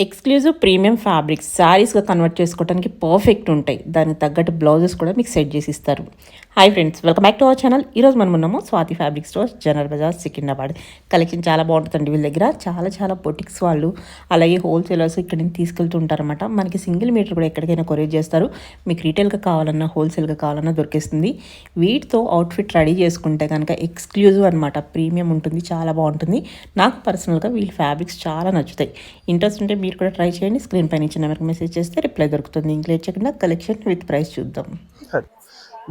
Exclusive premium fabrics శారీస్గా convert చేసుకోవడానికి perfect ఉంటాయి. దానికి తగ్గట్టు బ్లౌజెస్ కూడా మీకు సెట్ చేసి ఇస్తారు. Hi friends, welcome back to our channel. ఈరోజు మనం ఉన్నాము Swathi fabric store, General Bazaar, Secunderabad. Collection చాలా బాగుంటుందండి. వీళ్ళ దగ్గర చాలా బొటిక్స్ వాళ్ళు అలాగే హోల్సేలర్స్ ఇక్కడ నుంచి తీసుకెళ్తూ ఉంటారన్నమాట. మనకి సింగిల్ మీటర్ కూడా ఎక్కడికైనా కొరియర్ చేస్తారు. మీకు రీటైల్గా కావాలన్నా హోల్సేల్గా కావాలన్నా దొరికేస్తుంది. వీటితో అవుట్ఫిట్ రెడీ చేసుకుంటే కనుక ఎక్స్క్లూజివ్ అనమాట, ప్రీమియం ఉంటుంది, చాలా బాగుంటుంది. నాకు పర్సనల్గా వీళ్ళ ఫ్యాబ్రిక్స్ చాలా నచ్చుతాయి. ఇంట్రెస్ట్ ఉంటే మీరు కూడా ట్రై చేయండి. స్క్రీన్ పైన ఇచ్చిన నెంబర్కి మెసేజ్ చేస్తే రిప్లై దొరుకుతుంది. ఇంట్లో చేయకుండా కలెక్షన్ విత్ ప్రైస్ చూద్దాం.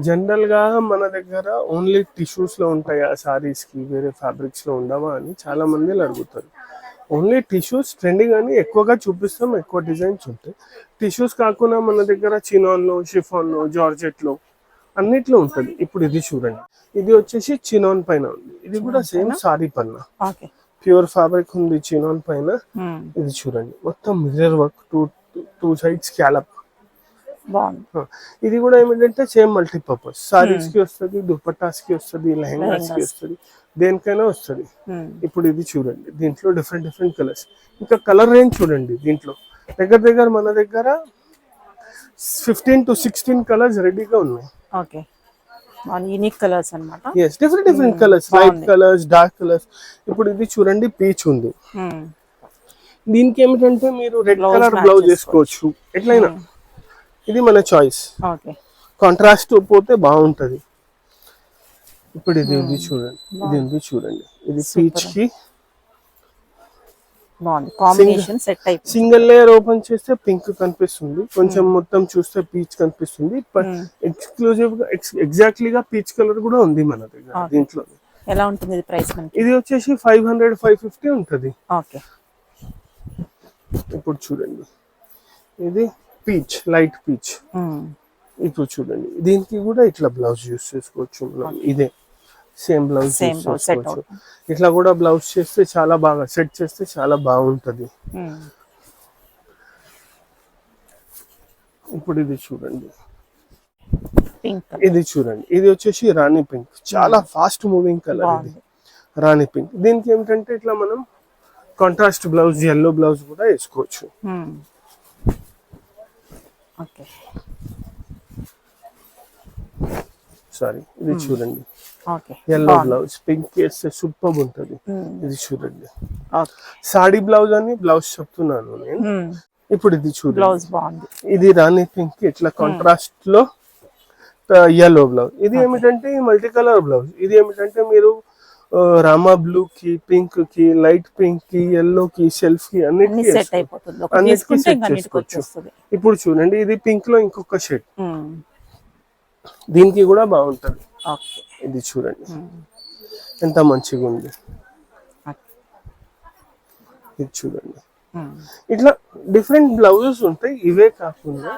జనరల్గా మన దగ్గర ఓన్లీ టిష్యూస్లో ఉంటాయి ఆ సారీస్కి, వేరే ఫ్యాబ్రిక్స్లో ఉండవా అని చాలా మంది అడుగుతారు. ఓన్లీ టిష్యూస్ ట్రెండింగ్ అని ఎక్కువగా చూపిస్తాం, ఎక్కువ డిజైన్స్ ఉంటాయి. టిష్యూస్ కాకుండా మన దగ్గర చినాన్లో, షిఫాన్లో, జార్జెట్లో అన్నిట్లో ఉంటుంది. ఇప్పుడు ఇది చూడండి, ఇది వచ్చేసి చినాన్ పైన ఉంది. ఇది కూడా సేమ్ సారీ పైన ప్యూర్ ఫ్యాబ్రిక్ ఉంది చినాన్ పైన. ఇది చూడండి, మొత్తం mirror work, two sides scallop. ఇది కూడా ఏమిటంటే సేమ్ మల్టీపర్పస్, సారీస్ కి వస్తుంది, దుపట్టాస్ కి వస్తుంది, లెహంగాస్ కి వస్తుంది, దేనికైనా వస్తుంది. ఇప్పుడు ఇది చూడండి, దీంట్లో డిఫరెంట్ కలర్స్. ఇంకా కలర్ రేంజ్ చూడండి, దీంట్లో దగ్గర మన దగ్గర 15 to 16 కలర్స్ రెడీగా ఉన్నాయి. యూనిక్ కలర్స్ అన్నమాట. yes, different colours, light colours, dark colours. ఇప్పుడు ఇది చూడండి, పీచ్ ఉంది. దీనికి ఏమిటంటే మీరు రెడ్ కలర్ బ్లౌజ్ వేసుకోవచ్చు ఎట్లయినా, ఇది మన చాయిస్. కాంట్రాస్ట్ పోతే బాగుంటది. ఇప్పుడు ఇది చూడండి, ఇది పీచ్ కి సింగిల్ లేయర్ ఓపెన్ చేస్తే పింక్ కనిపిస్తుంది, కొంచెం మొత్తం చూస్తే పీచ్ కనిపిస్తుంది. ఎక్స్క్లూజివ్ గా ఎగ్జాక్ట్లీగా పీచ్ కలర్ కూడా ఉంది మన దగ్గర. దీంట్లో ఎలా ఉంటుంది ప్రైస్? ఇది వచ్చేసి 500-550 ఉంటది. ఇప్పుడు చూడండి, ఇది పీచ్, లైట్ పీచ్. ఇప్పుడు చూడండి, దీనికి కూడా ఇట్లా బ్లౌజ్ యూస్ చేసుకోవచ్చు మనం. ఇదే సేమ్ బ్లౌజ్ చేసుకోవచ్చు. ఇట్లా కూడా బ్లౌజ్ చేస్తే చాలా బాగా సెట్ చేస్తే చాలా బాగుంటది. ఇప్పుడు ఇది చూడండి, ఇది వచ్చేసి రాణి పింక్, చాలా ఫాస్ట్ మూవింగ్ కలర్. ఇది రాణి పింక్. దీనికి ఏమిటంటే ఇట్లా మనం కాంట్రాస్ట్ బ్లౌజ్, ఎల్లో బ్లౌజ్ కూడా వేసుకోవచ్చు. సారీ, ఇది చూడండి, ఎల్లో బ్లౌజ్, పింక్ వేస్తే సూపర్ ఉంటది. ఇది చూడండి, సాడీ బ్లౌజ్ అని బ్లౌజ్ చెప్తున్నాను నేను. ఇప్పుడు ఇది చూడండి, ఇది రాణి పింక్, ఇట్లా కాంట్రాస్ట్ లో ఎల్లో బ్లౌజ్. ఇది ఏమిటంటే మల్టీ కలర్ బ్లౌజ్. ఇది ఏమిటంటే మీరు రామా బ్లూ కి, పింక్ కి, లైట్ పింక్ కి, ఎల్లో కి, సెల్ఫ్ కి అన్నిటికీ సెట్ చేసుకోవచ్చు. ఇప్పుడు చూడండి, ఇది పింక్ లో ఇంకొక షేడ్, దీనికి కూడా బాగుంటది. ఇది చూడండి ఎంత మంచిగా ఉంది. ఇది చూడండి, ఇట్లా డిఫరెంట్ బ్లౌజెస్ ఉంటాయి. ఇవే కాకుండా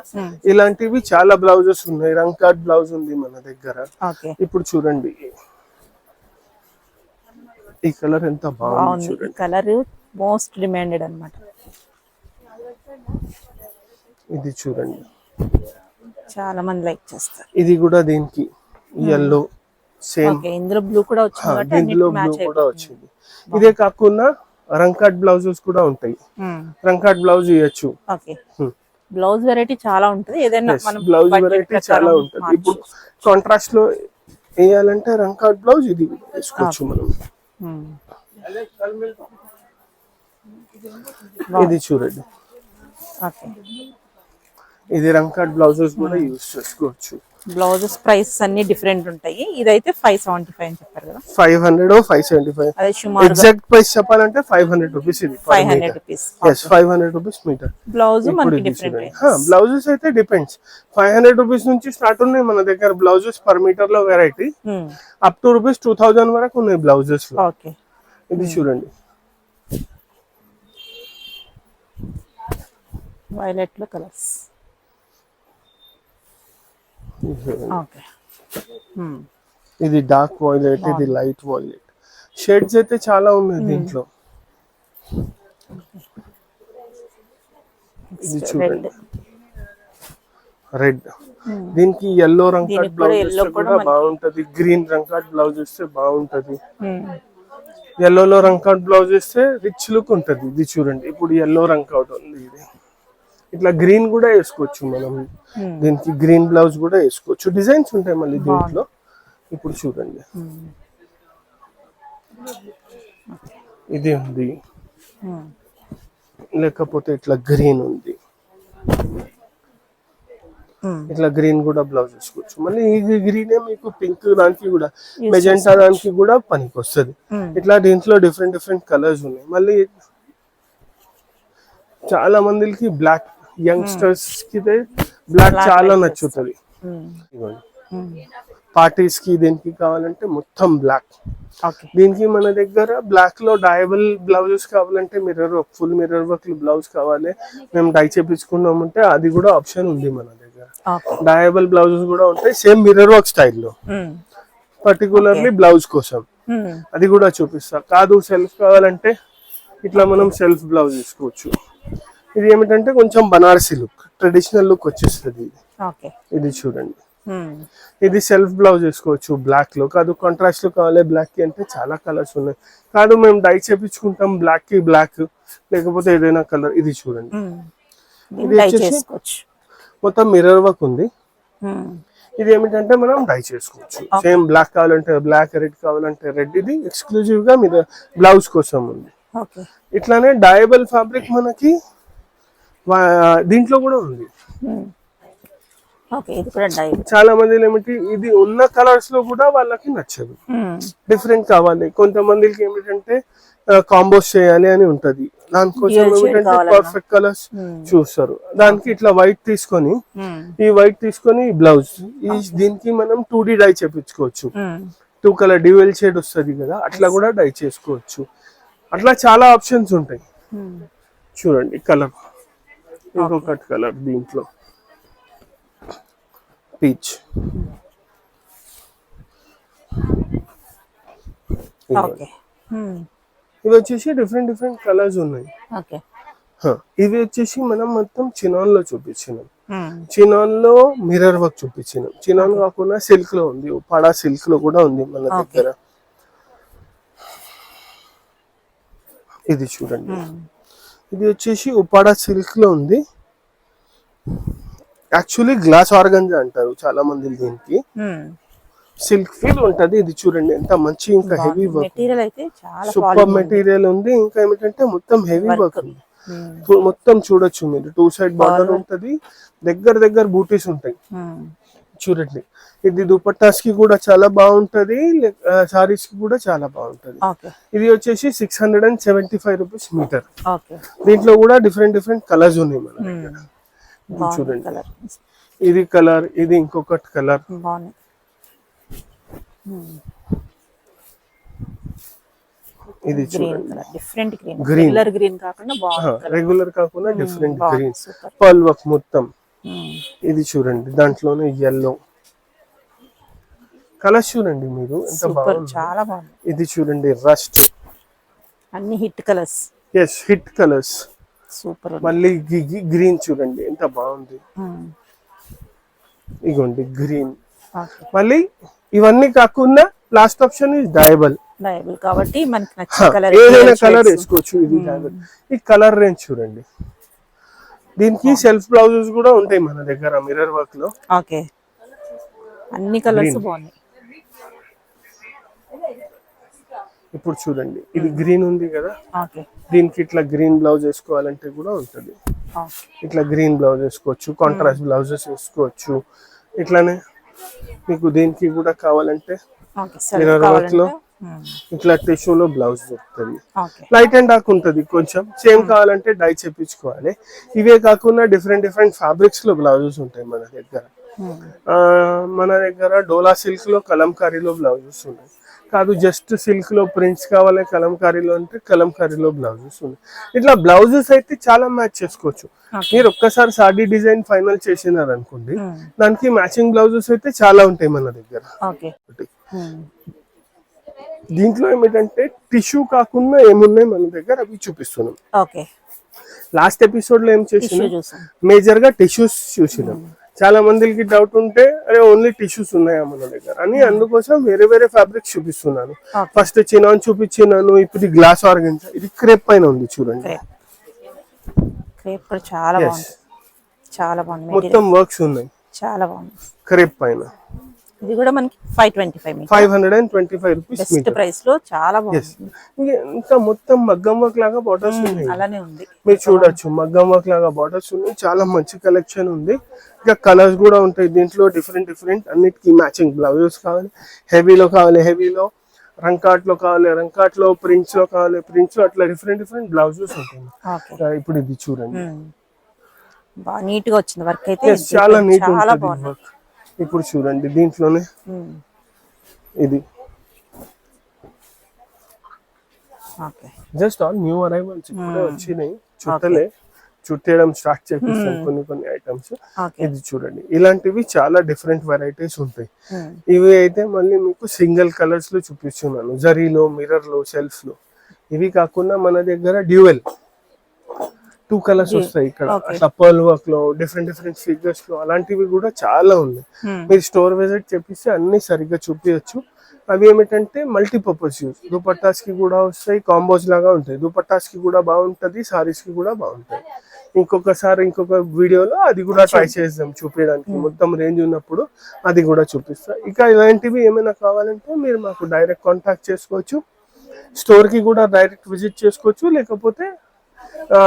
ఇలాంటివి చాలా బ్లౌజెస్ ఉన్నాయి. రంకాట్ బ్లౌజ్ ఉంది మన దగ్గర. ఇప్పుడు చూడండి, ఈ కలర్ ఎంత బాగుంది చూడండి. కలర్ మోస్ట్ డిమాండెడ్ అన్నమాట. ఇది చూడండి, చాలా మంది లైక్ చేస్తారు. ఇది కూడా దీనికి ఎల్లో సేమ్, ఇందులో బ్లూ కూడా వచ్చింది. ఇందులో బ్లూ కూడా వచ్చింది. ఇదే కాకుండా రంకాట్ బ్లౌజెస్ కూడా ఉంటాయి. రంకాట్ బ్లౌజ్ ఇవ్వచ్చు. బ్లౌజ్ వెరైటీ చాలా ఉంటుంది. ఏదైనా బ్లౌజ్ వెరైటీ చాలా ఉంటుంది. ఇప్పుడు కాంట్రాస్ట్ లో వేయాలంటే రంకాట్ బ్లౌజ్ ఇది వేసుకోవచ్చు మనం. ఇది చూడండి, ఇది రంకాట్ బ్లౌజెస్ కూడా యూస్ చేసుకోవచ్చు. బ్లౌజెస్ ప్రైస్ అన్ని డిఫరెంట్ ఉంటాయి. ఇదైతే 575 అని చెప్పారు కదా. 500-575 ఎగ్జాక్ట్ ప్రైస్ చెప్పాలంటే 500 రూపీస్. ఇది 500 rupees. yes, 500 rupees meter. Blouse మనకి డిఫరెంట్. బ్లౌజెస్ అయితే డిపెండ్స్. 500 రూపీస్ నుంచి స్టార్ట్ ఉన్నాయి మన దగ్గర బ్లౌజెస్ పర్ మీటర్ లో వెరైటీ. అప్ టు రూపీస్ 2000 వరకు ఉన్నాయి బ్లౌజెస్ లో. ఇది చూడండి, వైలెట్ లో కలర్స్. ఇది డార్క్ వైలెట్, ఇది లైట్ వైలెట్. షేడ్స్ అయితే చాలా ఉన్నాయి దీంట్లో. ఇది చూడండి, రెడ్. దీనికి ఎల్లో రంకాట్ బ్లౌజ్ వస్తే కూడా బాగుంటది. గ్రీన్ రంకాట్ బ్లౌజ్ వస్తే బాగుంటది. ఎల్లోలో రంకౌట్ బ్లౌజ్ వేస్తే రిచ్ లుక్ ఉంటుంది. ఇది చూడండి, ఇప్పుడు ఎల్లో రంకౌట్ ఉంది. ఇది ఇట్లా గ్రీన్ కూడా వేసుకోవచ్చు మనం. దీనికి గ్రీన్ బ్లౌజ్ కూడా వేసుకోవచ్చు. డిజైన్స్ ఉంటాయి మళ్ళీ దీంట్లో. ఇప్పుడు చూడండి, ఇది ఉంది, లేకపోతే ఇట్లా గ్రీన్ ఉంది. ఇట్లా గ్రీన్ కూడా బ్లౌజ్ వేసుకోవచ్చు. మళ్ళీ ఈ గ్రీనే మీకు పింక్ దానికి కూడా, మెజెంటా దానికి కూడా పనికి వస్తుంది. ఇట్లా దీంట్లో డిఫరెంట్ డిఫరెంట్ కలర్స్ ఉన్నాయి. మళ్ళీ చాలా మందికి బ్లాక్, యంగ్స్టర్స్ కి బ్లాక్ చాలా నచ్చుతుంది. పార్టీస్ కి దీనికి కావాలంటే మొత్తం బ్లాక్. దీనికి మన దగ్గర బ్లాక్ లో డయబుల్ బ్లౌజెస్ కావాలంటే mirror work, full mirror work blouse కావాలి, మేము డై చేపించుకున్నామంటే అది కూడా ఆప్షన్ ఉంది మన దగ్గర. డయబుల్ బ్లౌజెస్ కూడా ఉంటాయి, సేమ్ మిర్రర్ వర్క్ స్టైల్లో, పర్టికులర్లీ బ్లౌజ్ కోసం. అది కూడా చూపిస్తా. కాదు సెల్ఫ్ కావాలంటే ఇట్లా మనం సెల్ఫ్ బ్లౌజ్ తీసుకోవచ్చు. ఇది ఏమిటంటే కొంచెం బనారసి లుక్, ట్రెడిషనల్ లుక్ వచ్చేస్తుంది. ఇది చూడండి, ఇది సెల్ఫ్ బ్లౌజ్ వేసుకోవచ్చు బ్లాక్ లో. కాదు కాంట్రాస్ట్ లో కావాలి బ్లాక్ కి అంటే చాలా కలర్స్ ఉన్నాయి. కాదు మేము డై చేపించుకుంటాం బ్లాక్ కి బ్లాక్, లేకపోతే ఏదైనా కలర్. ఇది చూడండి, ఇది వచ్చేసి మొత్తం మిర్రర్ వర్క్ ఉంది. ఇది ఏమిటంటే మనం డై చేసుకోవచ్చు. సేమ్ బ్లాక్ కావాలంటే బ్లాక్, రెడ్ కావాలంటే రెడ్. ఇది ఎక్స్క్లూజివ్ గా మీరు బ్లౌజ్ కోసం ఉంది. ఇట్లానే డయబుల్ ఫ్యాబ్రిక్ మనకి దీంట్లో కూడా ఉంది. చాలా మంది ఏమిటి, ఇది ఉన్న కలర్స్ లో కూడా వాళ్ళకి నచ్చదు, డిఫరెంట్ కావాలి. కొంతమందికి ఏమిటంటే కాంబోస్ చేయాలి అని ఉంటది. దానికోసం ఏమిటంటే పర్ఫెక్ట్ కలర్స్ చూస్తారు. దానికి ఇట్లా వైట్ తీసుకొని, ఈ వైట్ తీసుకొని బ్లౌజ్, దీనికి మనం 2D డై చేపించుకోవచ్చు. 2 కలర్ డ్యూయల్ షేడ్ వస్తుంది కదా, అట్లా కూడా డై చేసుకోవచ్చు. అట్లా చాలా ఆప్షన్స్ ఉంటాయి. చూడండి కలర్, ఇంకొకటి కలర్ దీంట్లో పీచ్. ఇవి వచ్చేసి డిఫరెంట్ డిఫరెంట్ కలర్స్ ఉన్నాయి. ఇవి వచ్చేసి మనం మొత్తం చినాన్ లో చూపించినాం. చినాన్ లో మిర్రర్ వర్క్ చూపించినాం. చినాన్ కాకుండా సిల్క్ లో ఉంది, ఉపాడా సిల్క్ లో కూడా ఉంది మన దగ్గర. ఇది చూడండి, ఇది వచ్చేసి ఉపాడా సిల్క్ లో ఉంది. యాక్చువల్లీ గ్లాస్ ఆర్గంజా అంటారు చాలా మంది దీనికి. సిల్క్ ఫీల్ ఉంటది. ఇది చూడండి ఎంత మంచి, ఇంకా హెవీ వర్క్, సూపర్ మెటీరియల్ ఉంది. ఇంకా ఏమిటంటే మొత్తం హెవీ వర్క్ ఉంది. మొత్తం చూడొచ్చు మీరు, 2 సైడ్ బార్డర్ ఉంటది, దగ్గర దగ్గర బూటీస్ ఉంటాయి. చూడండి, ఇది దుపట్టాస్ కి కూడా చాలా బాగుంటది, సారీస్ కి కూడా చాలా బాగుంటది. ఇది వచ్చేసి 675 రూపీస్ మీటర్. దీంట్లో కూడా డిఫరెంట్ డిఫరెంట్ కలర్స్ ఉన్నాయి మన దగ్గర. చూడండి, ఇది కలర్, ఇది ఇంకొకటి కలర్. ఇది చూడండి, డిఫరెంట్ గ్రీన్, రెగ్యులర్ కాకుండా డిఫరెంట్ గ్రీన్, పర్ల్ వర్క్ మొత్తం. ఇది చూడండి, దాంట్లోనే ఎల్లో కలర్స్ చూడండి మీరు ఎంత బాగుంది, చాలా బాగుంది. ఇది చూడండి రస్ట్, అన్ని hit colours. Yes, hit colours, super. మళ్ళీ గ్రీన్ చూడండి ఎంత బాగుంది. ఇగోండి గ్రీన్. మళ్ళీ ఇవన్నీ కాకుండా last option is dyeable. Dyeable కాబట్టి మనకి నచ్చిన కలర్, ఏదైనా కలర్ వేసుకోవచ్చు. ఇది డయబుల్. ఈ కలర్ రేంజ్ చూడండి. దీనికి సెల్ఫ్ బ్లౌజెస్ కూడా ఉంటాయి మన దగ్గర మిర్రర్ వర్క్ లో. ఓకే, అన్ని కలర్స్ బాగున్నాయి. ఇప్పుడు చూడండి, ఇది గ్రీన్ ఉంది కదా, దీనికి ఇట్లా గ్రీన్ బ్లౌజ్ వేసుకోవాలంటే కూడా ఉంటది. ఇట్లా గ్రీన్ బ్లౌజ్ వేసుకోవచ్చు, కాంట్రాస్ట్ బ్లౌజెస్ వేసుకోవచ్చు. ఇట్లానే మీకు దీనికి కూడా కావాలంటే మిర్రర్ వర్క్ లో ఇట్లా టిష్యూలో బ్లౌజ్ దొరుకుతుంది. లైట్ అండ్ డార్క్ ఉంటది కొంచెం. సేమ్ కావాలంటే డై చేపించుకోవాలి. ఇవే కాకుండా డిఫరెంట్ డిఫరెంట్ ఫ్యాబ్రిక్స్ లో బ్లౌజెస్ ఉంటాయి మన దగ్గర. మన దగ్గర డోలా సిల్క్ లో, కలంకారీలో బ్లౌజెస్ ఉన్నాయి. కాదు జస్ట్ సిల్క్ లో ప్రింట్స్ కావాలి కలంకారీలో అంటే కలంకారీలో బ్లౌజెస్ ఉన్నాయి. ఇట్లా బ్లౌజెస్ అయితే చాలా మ్యాచ్ చేసుకోవచ్చు. మీరు ఒక్కసారి సాడీ డిజైన్ ఫైనల్ చేసినారు అనుకోండి, దానికి మ్యాచింగ్ బ్లౌజెస్ అయితే చాలా ఉంటాయి మన దగ్గర. దీంట్లో ఏమిటంటే టిష్యూ కాకుండా ఏమున్నాయి మన దగ్గర అవి చూపిస్తున్నాం. లాస్ట్ ఎపిసోడ్ లో ఏం చేసినాం, మేజర్ గా టిష్యూస్ చూసినాం. చాలా మందికి డౌట్ ఉంటే అరే ఓన్లీ టిష్యూస్ ఉన్నాయా మన దగ్గర అని, అందుకోసం వేరే వేరే ఫ్యాబ్రిక్స్ చూపిస్తున్నాను. ఫస్ట్ చినాన్ చూపించినాను, ఇప్పుడు గ్లాస్ ఆర్గెన్జా, ఇది క్రేప్ పైన ఉంది చూడండి. క్రేప్ కూడా చాలా బాగుంది, చాలా బాగుంది, మొత్తం వర్క్స్ ఉన్నాయి, చాలా బాగుంది. క్రేప్ పైన ఇది కూడా మనకి 525 525 రూపీస్ బెస్ట్ ప్రైస్ లో చాలా బాగుంది. ఇంకా మొత్తం మగ్గం వర్క్ లాగా బార్డర్స్ ఉన్నాయి, అలానే ఉంది. మీరు చూడొచ్చు మగ్గం వర్క్ లాగా బార్డర్స్ ఉన్నాయి, చాలా మంచి కలెక్షన్ ఉంది. ఇంకా కలర్స్ కూడా ఉంటాయి దీంట్లో, డిఫరెంట్ అన్నిటికీ మ్యాచింగ్ బ్లౌజెస్ కావాలి, హెవీలో కావాలి హెవీలో, రంకాట్ లో కావాలి రంకాట్ లో, ప్రింట్స్ లో కావాలి ప్రింట్స్ లో, అట్లా డిఫరెంట్ బ్లౌజెస్ ఉంటాయి. ఇప్పుడు ఇది చూడండి, బాగా నీట్ గా వచ్చింది వర్క్ అయితే, చాలా నీట్ ఉంటుంది వర్క్. ఇప్పుడు చూడండి దీంట్లోనే ఇది జస్ట్ ఆల్ న్యూ అరైవల్స్ ఇప్పుడే వచ్చినాయి, చుట్టేయడం స్టార్ట్ చేపిస్తాం కొన్ని ఐటమ్స్. ఇది చూడండి, ఇలాంటివి చాలా డిఫరెంట్ వెరైటీస్ ఉంటాయి. ఇవి అయితే మళ్ళీ మీకు సింగిల్ కలర్స్ లో చూపిస్తున్నాను, జరీలో, మిర్రర్ లో, సెల్ఫ్ లో. ఇవి కాకుండా మన దగ్గర డ్యూయల్ 2 కలర్స్ వస్తాయి ఇక్కడ, అట్లా పర్ల్ వర్క్ లో, డిఫరెంట్ ఫిగర్స్ లో, అలాంటివి కూడా చాలా ఉన్నాయి. మీరు స్టోర్ విజిట్ చేపిస్తే అన్ని సరిగ్గా చూపించచ్చు. అవి ఏమిటంటే మల్టీపర్పస్ యూజ్, దుపట్టాస్ కి కూడా వస్తాయి, కాంబోస్ లాగా ఉంటాయి. దుపట్టాస్ కి కూడా బాగుంటది, సారీస్ కి కూడా బాగుంటాయి. ఇంకొక వీడియోలో అది కూడా ట్రై చేద్దాం చూపించడానికి, మొత్తం రేంజ్ ఉన్నప్పుడు అది కూడా చూపిస్తా. ఇక ఇలాంటివి ఏమైనా కావాలంటే మీరు మాకు డైరెక్ట్ కాంటాక్ట్ చేసుకోవచ్చు, స్టోర్ కి కూడా డైరెక్ట్ విజిట్ చేసుకోవచ్చు, లేకపోతే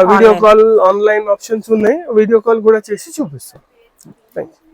వీడియో కాల్ ఆన్లైన్ ఆప్షన్స్ ఉన్నాయి, వీడియో కాల్ కూడా చేసి చూపిస్తాం. Thank you.